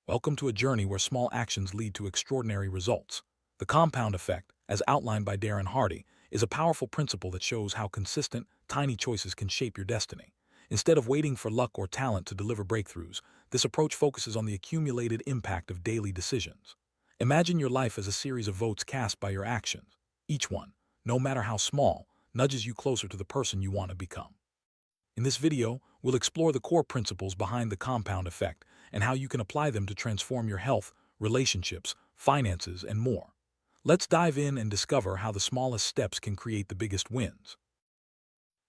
Welcome to a journey where small actions lead to extraordinary results. The compound effect, as outlined by Darren Hardy, is a powerful principle that shows how consistent, tiny choices can shape your destiny. Instead of waiting for luck or talent to deliver breakthroughs, this approach focuses on the accumulated impact of daily decisions. Imagine your life as a series of votes cast by your actions. Each one, no matter how small, nudges you closer to the person you want to become. In this video, we'll explore the core principles behind the compound effect and how you can apply them to transform your health, relationships, finances, and more. Let's dive in and discover how the smallest steps can create the biggest wins.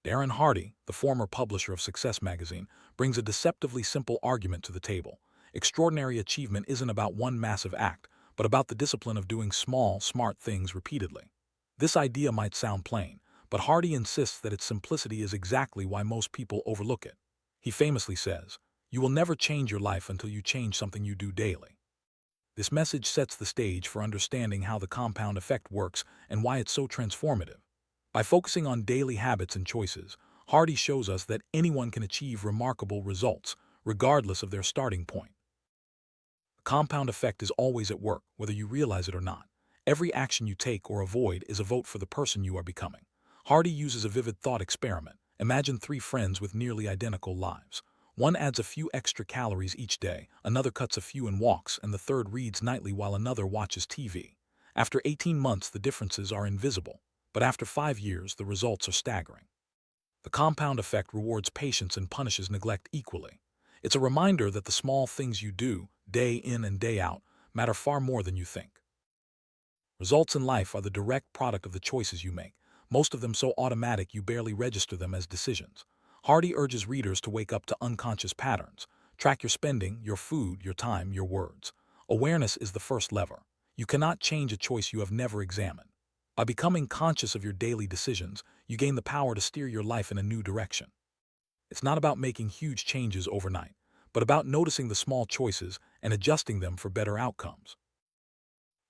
Darren Hardy, the former publisher of Success magazine, brings a deceptively simple argument to the table. Extraordinary achievement isn't about one massive act, but about the discipline of doing small, smart things repeatedly. This idea might sound plain, but Hardy insists that its simplicity is exactly why most people overlook it. He famously says, "You will never change your life until you change something you do daily." This message sets the stage for understanding how the compound effect works and why it's so transformative. By focusing on daily habits and choices, Hardy shows us that anyone can achieve remarkable results, regardless of their starting point. The compound effect is always at work, whether you realize it or not. Every action you take or avoid is a vote for the person you are becoming. Hardy uses a vivid thought experiment. Imagine three friends with nearly identical lives. One adds a few extra calories each day, another cuts a few and walks, and the third reads nightly while another watches TV. After 18 months, the differences are invisible, but after 5 years, the results are staggering. The compound effect rewards patience and punishes neglect equally. It's a reminder that the small things you do, day in and day out, matter far more than you think. Results in life are the direct product of the choices you make, most of them so automatic you barely register them as decisions. Hardy urges readers to wake up to unconscious patterns. Track your spending, your food, your time, your words. Awareness is the first lever. You cannot change a choice you have never examined. By becoming conscious of your daily decisions, you gain the power to steer your life in a new direction. It's not about making huge changes overnight, but about noticing the small choices and adjusting them for better outcomes.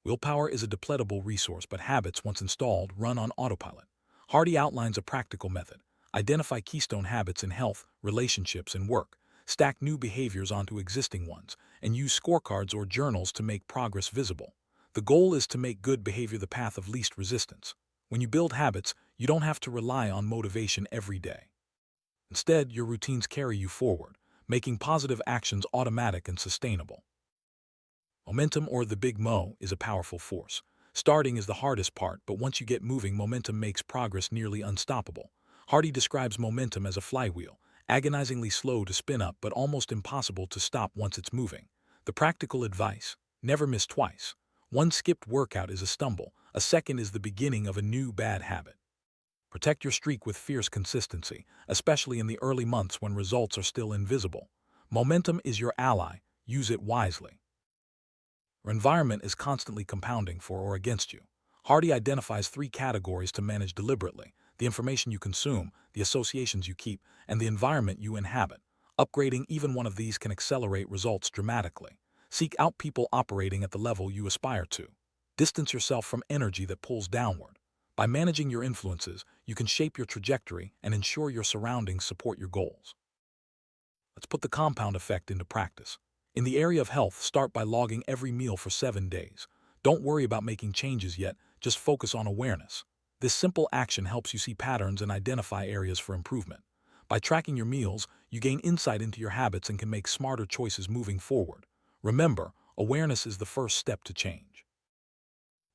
Willpower is a depletable resource, but habits, once installed, run on autopilot. Hardy outlines a practical method. Identify keystone habits in health, relationships, and work. Stack new behaviors onto existing ones, and use scorecards or journals to make progress visible. The goal is to make good behavior the path of least resistance. When you build habits, you don't have to rely on motivation every day. Instead, your routines carry you forward, making positive actions automatic and sustainable. Momentum, or the Big Mo, is a powerful force. Starting is the hardest part, but once you get moving, momentum makes progress nearly unstoppable. Hardy describes momentum as a flywheel, agonizingly slow to spin up but almost impossible to stop once it's moving. The practical advice: never miss twice. One skipped workout is a stumble, a second is the beginning of a new bad habit. Protect your streak with fierce consistency, especially in the early months when results are still invisible. Momentum is your ally, use it wisely. Your environment is constantly compounding for or against you. Hardy identifies 3 categories to manage deliberately: the information you consume, the associations you keep, and the environment you inhabit. Upgrading even one of these can accelerate results dramatically. Seek out people operating at the level you aspire to. Distance yourself from energy that pulls downward. By managing your influences, you can shape your trajectory and ensure your surroundings support your goals. Let's put the compound effect into practice. In the area of health, start by logging every meal for 7 days. Don't worry about making changes yet, just focus on awareness. This simple action helps you see patterns and identify areas for improvement. By tracking your meals, you gain insight into your habits and can make smarter choices moving forward. Remember, awareness is the first step to change.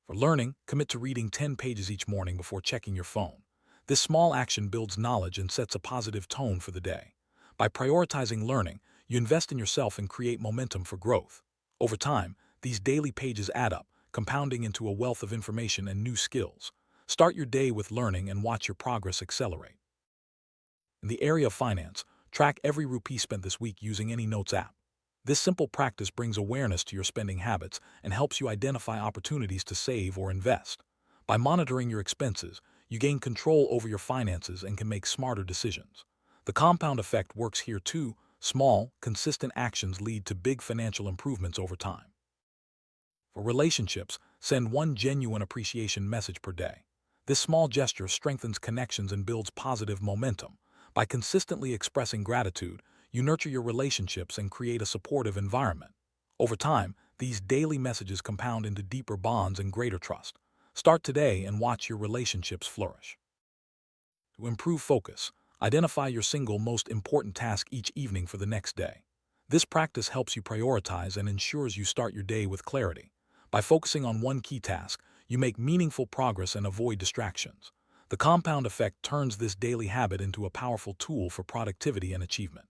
For learning, commit to reading 10 pages each morning before checking your phone. This small action builds knowledge and sets a positive tone for the day. By prioritizing learning, you invest in yourself and create momentum for growth. Over time, these daily pages add up, compounding into a wealth of information and new skills. Start your day with learning and watch your progress accelerate. In the area of finance, track every rupee spent this week using any Notes app. This simple practice brings awareness to your spending habits and helps you identify opportunities to save or invest. By monitoring your expenses, you gain control over your finances and can make smarter decisions. The compound effect works here too. Small, consistent actions lead to big financial improvements over time. For relationships, send one genuine appreciation message per day. This small gesture strengthens connections and builds positive momentum. By consistently expressing gratitude, you nurture your relationships and create a supportive environment. Over time, these daily messages compound into deeper bonds and greater trust. Start today and watch your relationships flourish. To improve focus, identify your single most important task each evening for the next day. This practice helps you prioritize and ensures you start your day with clarity. By focusing on one key task, you make meaningful progress and avoid distractions. The compound effect turns this daily habit into a powerful tool for productivity and achievement.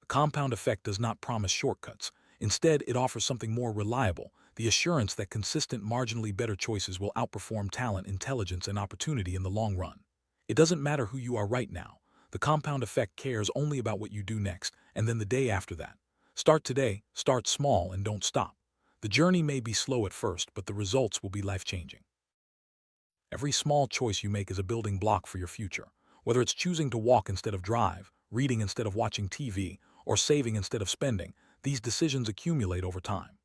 The compound effect does not promise shortcuts. Instead, it offers something more reliable, the assurance that consistent, marginally better choices will outperform talent, intelligence, and opportunity in the long run. It doesn't matter who you are right now. The compound effect cares only about what you do next, and then the day after that. Start today, start small, and don't stop. The journey may be slow at first, but the results will be life-changing. Every small choice you make is a building block for your future. Whether it's choosing to walk instead of drive, reading instead of watching TV, or saving instead of spending, these decisions accumulate over time.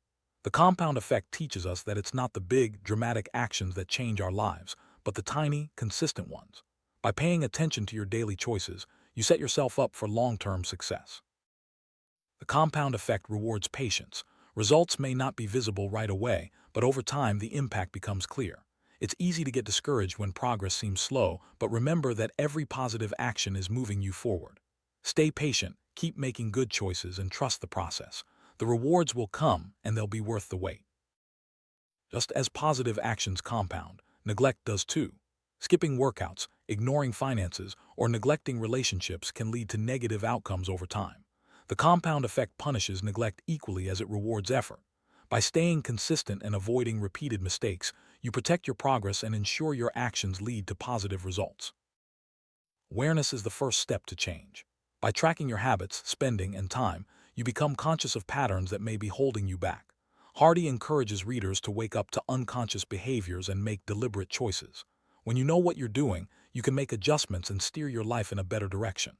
The compound effect teaches us that it's not the big, dramatic actions that change our lives, but the tiny, consistent ones. By paying attention to your daily choices, you set yourself up for long-term success. The compound effect rewards patience. Results may not be visible right away, but over time the impact becomes clear. It's easy to get discouraged when progress seems slow, but remember that every positive action is moving you forward. Stay patient, keep making good choices, and trust the process. The rewards will come, and they'll be worth the wait. Just as positive actions compound, neglect does too. Skipping workouts, ignoring finances, or neglecting relationships can lead to negative outcomes over time. The compound effect punishes neglect equally as it rewards effort. By staying consistent and avoiding repeated mistakes, you protect your progress and ensure your actions lead to positive results. Awareness is the first step to change. By tracking your habits, spending, and time, you become conscious of patterns that may be holding you back. Hardy encourages readers to wake up to unconscious behaviors and make deliberate choices. When you know what you're doing, you can make adjustments and steer your life in a better direction.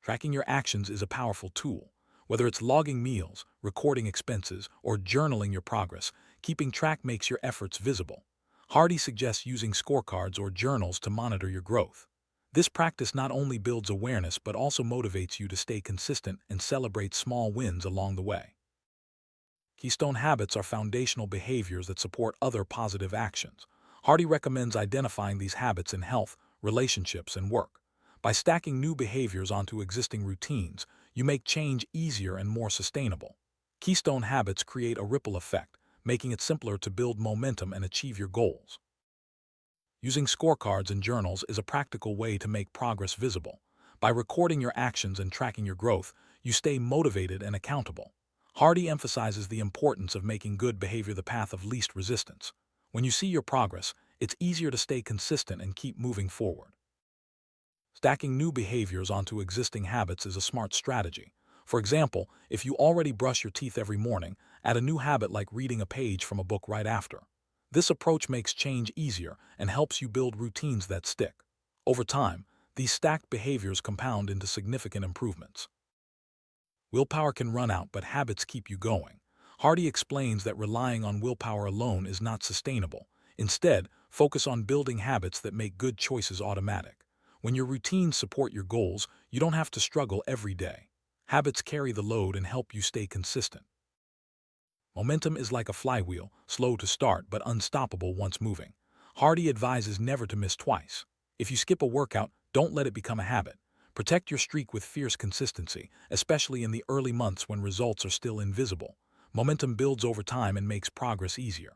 Tracking your actions is a powerful tool. Whether it's logging meals, recording expenses, or journaling your progress, keeping track makes your efforts visible. Hardy suggests using scorecards or journals to monitor your growth. This practice not only builds awareness but also motivates you to stay consistent and celebrate small wins along the way. Keystone habits are foundational behaviors that support other positive actions. Hardy recommends identifying these habits in health, relationships, and work. By stacking new behaviors onto existing routines, you make change easier and more sustainable. Keystone habits create a ripple effect, making it simpler to build momentum and achieve your goals. Using scorecards and journals is a practical way to make progress visible. By recording your actions and tracking your growth, you stay motivated and accountable. Hardy emphasizes the importance of making good behavior the path of least resistance. When you see your progress, it's easier to stay consistent and keep moving forward. Stacking new behaviors onto existing habits is a smart strategy. For example, if you already brush your teeth every morning, add a new habit like reading a page from a book right after. This approach makes change easier and helps you build routines that stick. Over time, these stacked behaviors compound into significant improvements. Willpower can run out, but habits keep you going. Hardy explains that relying on willpower alone is not sustainable. Instead, focus on building habits that make good choices automatic. When your routines support your goals, you don't have to struggle every day. Habits carry the load and help you stay consistent. Momentum is like a flywheel, slow to start but unstoppable once moving. Hardy advises never to miss twice. If you skip a workout, don't let it become a habit. Protect your streak with fierce consistency, especially in the early months when results are still invisible. Momentum builds over time and makes progress easier.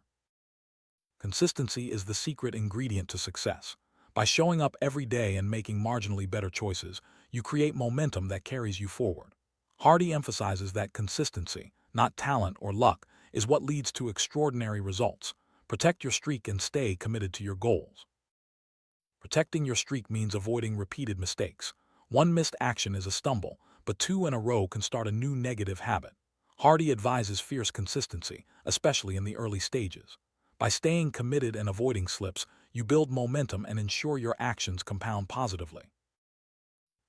Consistency is the secret ingredient to success. By showing up every day and making marginally better choices, you create momentum that carries you forward. Hardy emphasizes that consistency, not talent or luck, is what leads to extraordinary results. Protect your streak and stay committed to your goals. Protecting your streak means avoiding repeated mistakes. One missed action is a stumble, but two in a row can start a new negative habit. Hardy advises fierce consistency, especially in the early stages. By staying committed and avoiding slips, you build momentum and ensure your actions compound positively.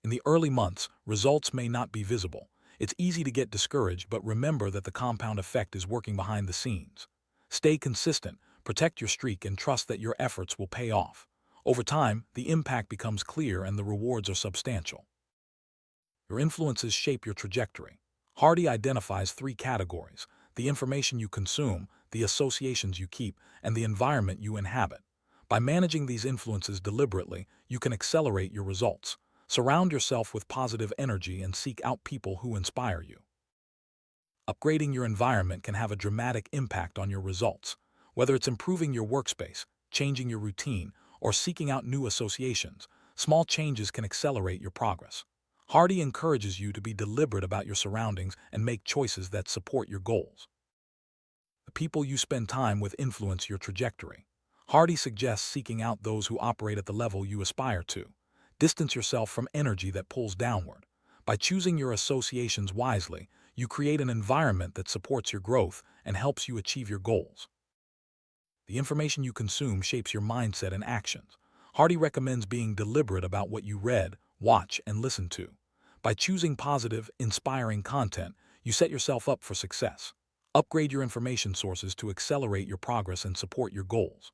In the early months, results may not be visible. It's easy to get discouraged, but remember that the compound effect is working behind the scenes. Stay consistent, protect your streak, and trust that your efforts will pay off. Over time, the impact becomes clear and the rewards are substantial. Your influences shape your trajectory. Hardy identifies three categories: the information you consume, the associations you keep, and the environment you inhabit. By managing these influences deliberately, you can accelerate your results. Surround yourself with positive energy and seek out people who inspire you. Upgrading your environment can have a dramatic impact on your results. Whether it's improving your workspace, changing your routine, or seeking out new associations, small changes can accelerate your progress. Hardy encourages you to be deliberate about your surroundings and make choices that support your goals. The people you spend time with influence your trajectory. Hardy suggests seeking out those who operate at the level you aspire to. Distance yourself from energy that pulls downward. By choosing your associations wisely, you create an environment that supports your growth and helps you achieve your goals. The information you consume shapes your mindset and actions. Hardy recommends being deliberate about what you read, watch, and listen to. By choosing positive, inspiring content, you set yourself up for success. Upgrade your information sources to accelerate your progress and support your goals.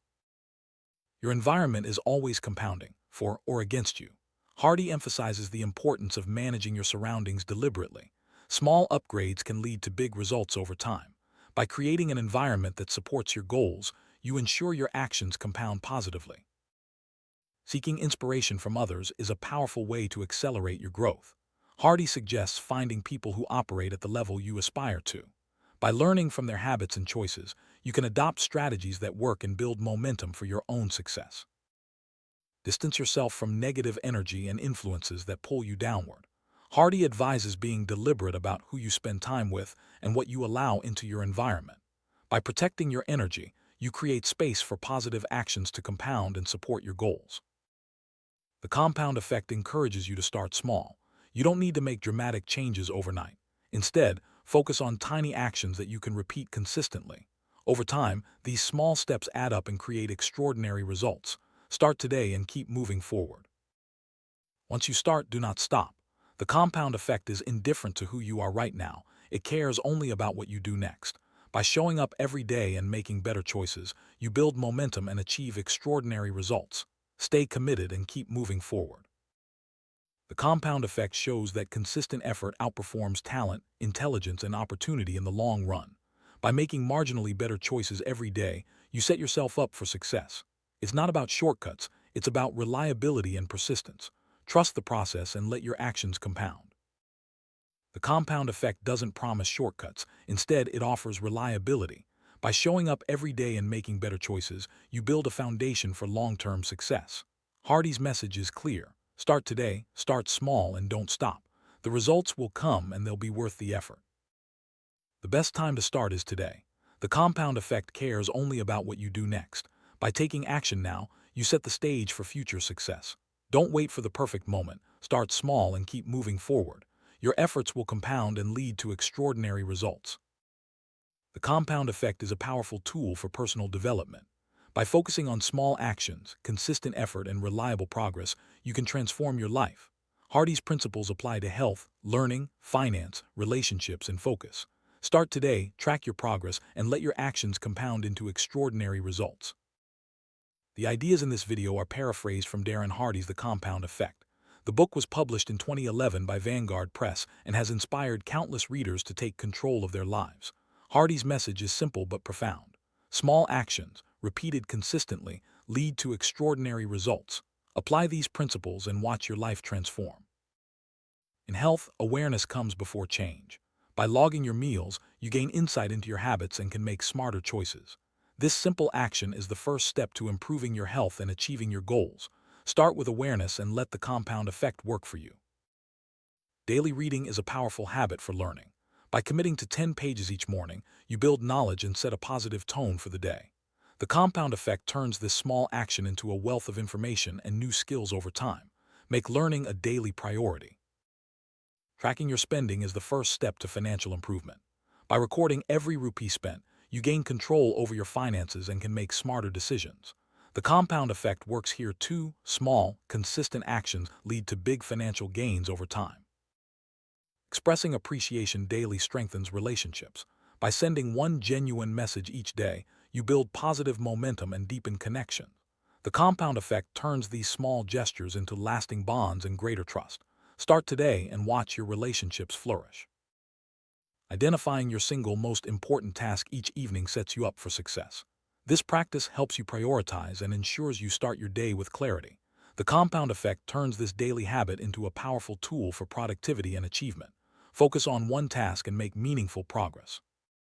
Your environment is always compounding, for or against you. Hardy emphasizes the importance of managing your surroundings deliberately. Small upgrades can lead to big results over time. By creating an environment that supports your goals, you ensure your actions compound positively. Seeking inspiration from others is a powerful way to accelerate your growth. Hardy suggests finding people who operate at the level you aspire to. By learning from their habits and choices, you can adopt strategies that work and build momentum for your own success. Distance yourself from negative energy and influences that pull you downward. Hardy advises being deliberate about who you spend time with and what you allow into your environment. By protecting your energy, you create space for positive actions to compound and support your goals. The compound effect encourages you to start small. You don't need to make dramatic changes overnight. Instead, focus on tiny actions that you can repeat consistently. Over time, these small steps add up and create extraordinary results. Start today and keep moving forward. Once you start, do not stop. The compound effect is indifferent to who you are right now. It cares only about what you do next. By showing up every day and making better choices, you build momentum and achieve extraordinary results. Stay committed and keep moving forward. The compound effect shows that consistent effort outperforms talent, intelligence, and opportunity in the long run. By making marginally better choices every day, you set yourself up for success. It's not about shortcuts, it's about reliability and persistence. Trust the process and let your actions compound. The compound effect doesn't promise shortcuts. Instead, it offers reliability. By showing up every day and making better choices, you build a foundation for long-term success. Hardy's message is clear. Start today, start small, and don't stop. The results will come and they'll be worth the effort. The best time to start is today. The compound effect cares only about what you do next. By taking action now, you set the stage for future success. Don't wait for the perfect moment. Start small and keep moving forward. Your efforts will compound and lead to extraordinary results. The compound effect is a powerful tool for personal development. By focusing on small actions, consistent effort, and reliable progress, you can transform your life. Hardy's principles apply to health, learning, finance, relationships, and focus. Start today, track your progress, and let your actions compound into extraordinary results. The ideas in this video are paraphrased from Darren Hardy's The Compound Effect. The book was published in 2011 by Vanguard Press and has inspired countless readers to take control of their lives. Hardy's message is simple but profound. Small actions, repeated consistently, lead to extraordinary results. Apply these principles and watch your life transform. In health, awareness comes before change. By logging your meals, you gain insight into your habits and can make smarter choices. This simple action is the first step to improving your health and achieving your goals. Start with awareness and let the compound effect work for you. Daily reading is a powerful habit for learning. By committing to 10 pages each morning, you build knowledge and set a positive tone for the day. The compound effect turns this small action into a wealth of information and new skills over time. Make learning a daily priority. Tracking your spending is the first step to financial improvement. By recording every rupee spent, you gain control over your finances and can make smarter decisions. The compound effect works here too. Small, consistent actions lead to big financial gains over time. Expressing appreciation daily strengthens relationships. By sending one genuine message each day, you build positive momentum and deepen connection. The compound effect turns these small gestures into lasting bonds and greater trust. Start today and watch your relationships flourish. Identifying your single most important task each evening sets you up for success. This practice helps you prioritize and ensures you start your day with clarity. The compound effect turns this daily habit into a powerful tool for productivity and achievement. Focus on one task and make meaningful progress.